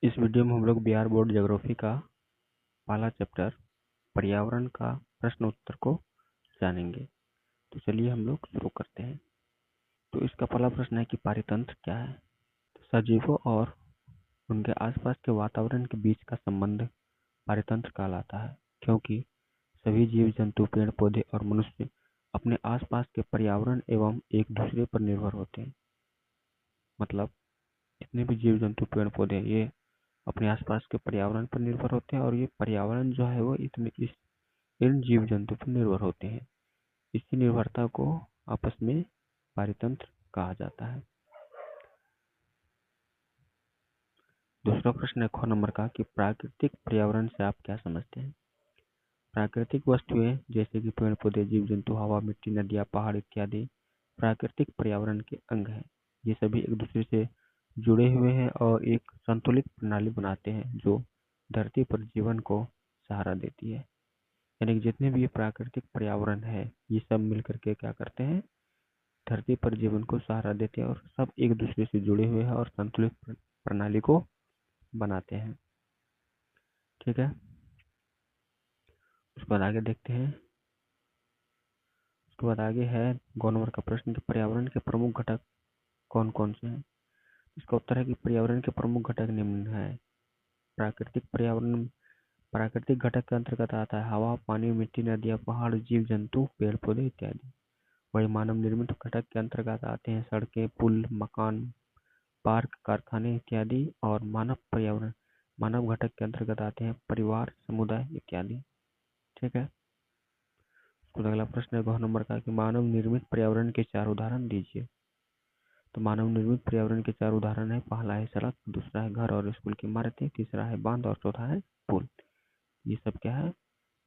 इस वीडियो में हम लोग बिहार बोर्ड ज्योग्राफी का पहला चैप्टर पर्यावरण का प्रश्न उत्तर को जानेंगे। तो चलिए हम लोग शुरू करते हैं। तो इसका पहला प्रश्न है कि पारितंत्र क्या है। तो सजीवों और उनके आसपास के वातावरण के बीच का संबंध पारितंत्र कहलाता है, क्योंकि सभी जीव जंतु, पेड़ पौधे और मनुष्य अपने आसपास के पर्यावरण एवं एक दूसरे पर निर्भर होते हैं। मतलब जितने भी जीव जंतु, पेड़ पौधे, ये अपने आसपास के पर्यावरण पर निर्भर होते हैं और ये पर्यावरण जो है वो इन जीव जंतु पर निर्भर होते हैं। इसी निर्भरता को आपस में पारितंत्र कहा जाता है। दूसरा प्रश्न है ख नंबर का कि प्राकृतिक पर्यावरण से आप क्या समझते हैं। प्राकृतिक वस्तुएं जैसे कि पेड़ पौधे, जीव जंतु, हवा, मिट्टी, नदियां, पहाड़ इत्यादि प्राकृतिक पर्यावरण के अंग हैं। ये सभी एक दूसरे से जुड़े हुए हैं और एक संतुलित प्रणाली बनाते हैं जो धरती पर जीवन को सहारा देती है। यानी कि जितने भी ये प्राकृतिक पर्यावरण है ये सब मिलकर के क्या करते हैं, धरती पर जीवन को सहारा देते हैं और सब एक दूसरे से जुड़े हुए हैं और संतुलित प्रणाली को बनाते हैं। ठीक है, उसके बाद आगे देखते हैं। उसके बाद आगे है गौ नंबर का प्रश्न कि पर्यावरण के प्रमुख घटक कौन कौन से हैं। इसका उत्तर है कि पर्यावरण के प्रमुख घटक निम्न है। प्राकृतिक पर्यावरण प्राकृतिक घटक के अंतर्गत आता है हवा, पानी, मिट्टी, नदियां, पहाड़, जीव जंतु, पेड़ पौधे इत्यादि। वही मानव निर्मित घटक के अंतर्गत आते हैं सड़कें, पुल, मकान, पार्क, कारखाने इत्यादि। और मानव घटक के अंतर्गत आते हैं परिवार, समुदाय इत्यादि। ठीक है, उसको अगला प्रश्न है 2 नंबर का कि मानव निर्मित पर्यावरण के 4 उदाहरण दीजिए। तो मानव निर्मित पर्यावरण के 4 उदाहरण है, पहला है सड़क, दूसरा है घर और स्कूल की इमारतें, तीसरा है बांध और चौथा है पुल। ये सब क्या है,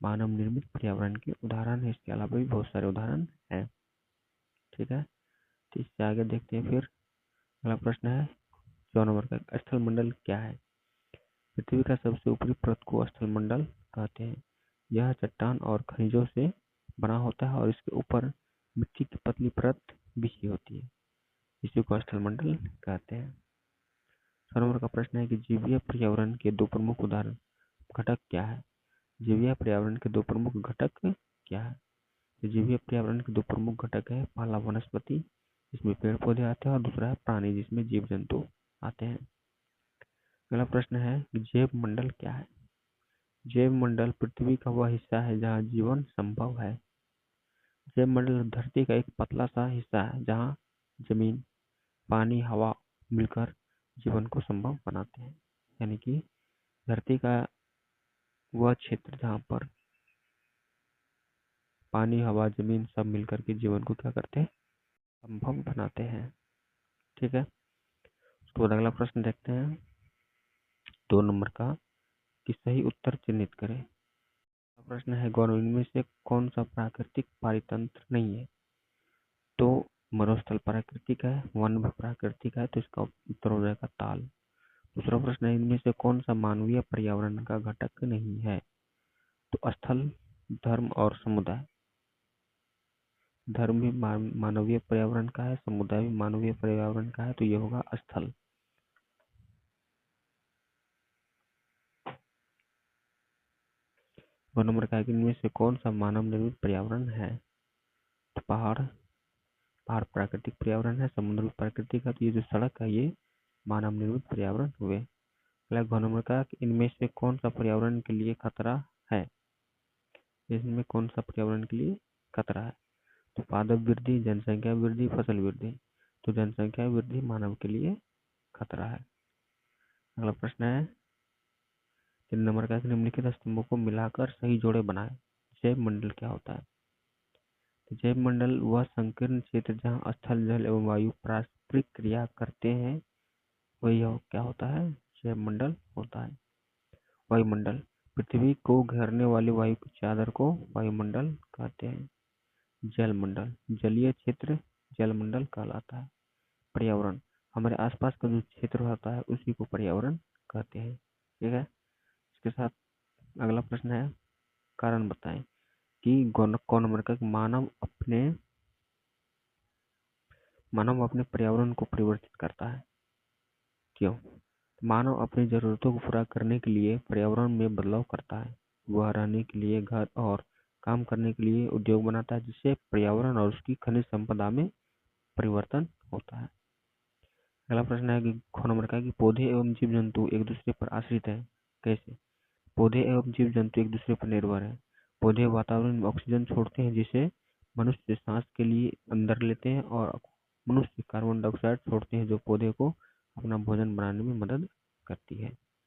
मानव निर्मित पर्यावरण के उदाहरण है। इसके अलावा भी बहुत सारे उदाहरण है। ठीक है, तो इससे आगे देखते हैं। फिर अगला प्रश्न है 4 नंबर का स्थल मंडल क्या है। पृथ्वी का सबसे ऊपरी परत को स्थल मंडल कहते हैं। यह चट्टान और खनिजों से बना होता है और इसके ऊपर मिट्टी की पतली परत बिछी होती है। इसी को स्थल मंडल कहते हैं। 6 नंबर का प्रश्न है कि जीवीय पर्यावरण के 2 प्रमुख उदाहरण घटक क्या है। जीवीय पर्यावरण के 2 प्रमुख घटक क्या है। तो जीवीय पर्यावरण के 2 प्रमुख घटक है, पहला वनस्पति जिसमें पेड़ पौधे आते हैं और दूसरा है प्राणी जिसमें जीव जंतु आते हैं। अगला प्रश्न है कि जैव मंडल क्या है। जैव मंडल पृथ्वी का वह हिस्सा है जहाँ जीवन संभव है। जैव मंडल धरती का एक पतला सा हिस्सा है जहाँ जमीन, पानी, हवा मिलकर जीवन को संभव बनाते हैं। यानी कि धरती का वह क्षेत्र जहाँ पर पानी, हवा, जमीन सब मिलकर के जीवन को क्या करते हैं, संभव बनाते हैं। ठीक है, उसके बाद अगला प्रश्न देखते हैं 2 नंबर का कि सही उत्तर चिन्हित करें। प्रश्न है गौरव इनमें से कौन सा प्राकृतिक पारितंत्र नहीं है। तो मरुस्थल प्राकृतिक है, वन भी प्राकृतिक है, तो इसका उत्तर हो जाएगा ताल। दूसरा प्रश्न है इनमें से कौन सा मानवीय पर्यावरण का घटक नहीं है। तो स्थल, धर्म और समुदाय। धर्म भी मानवीय पर्यावरण का है, समुदाय भी मानवीय पर्यावरण का है, तो ये होगा स्थल। दो नंबर का है कि इनमें से कौन सा मानव निर्मित पर्यावरण है। तो पहाड़ प्राकृतिक पर्यावरण है, समुद्र भी प्राकृतिक है, तो ये जो सड़क है ये मानव निर्मित पर्यावरण हुए। अगला घ नंबर का कि इनमें से कौन सा पर्यावरण के लिए खतरा है। इसमें कौन सा पर्यावरण के लिए खतरा है। तो पादप वृद्धि, जनसंख्या वृद्धि, फसल वृद्धि। तो जनसंख्या वृद्धि मानव के लिए खतरा है। अगला प्रश्न है 3 नंबर का निम्नलिखित स्तंभों को मिलाकर सही जोड़े बनाए। जैव मंडल क्या होता है। जैव मंडल वह संकीर्ण क्षेत्र जहाँ स्थल, जल एवं वायु पारस्परिक क्रिया करते हैं, वही क्या होता है, जैव मंडल होता है। वायुमंडल पृथ्वी को घेरने वाली वायु की चादर को वायुमंडल कहते हैं। जलमंडल जलीय क्षेत्र जलमंडल कहलाता है। पर्यावरण हमारे आसपास का जो क्षेत्र होता है उसी को पर्यावरण कहते हैं। ठीक है, इसके साथ अगला प्रश्न है कारण बताएं कि कौन नंबर का मानव अपने पर्यावरण को परिवर्तित करता है, क्यों। मानव अपनी जरूरतों को पूरा करने के लिए पर्यावरण में बदलाव करता है। वह रहने के लिए घर और काम करने के लिए उद्योग बनाता है, जिससे पर्यावरण और उसकी खनिज संपदा में परिवर्तन होता है। अगला प्रश्न है कि ख नंबर का कि पौधे एवं जीव जंतु एक दूसरे पर आश्रित है। कैसे? पौधे एवं जीव जंतु एक दूसरे पर निर्भर है। पौधे वातावरण में ऑक्सीजन छोड़ते हैं, जिसे मनुष्य सांस के लिए अंदर लेते हैं, और मनुष्य कार्बन डाइऑक्साइड छोड़ते हैं, जो पौधे को अपना भोजन बनाने में मदद करती है।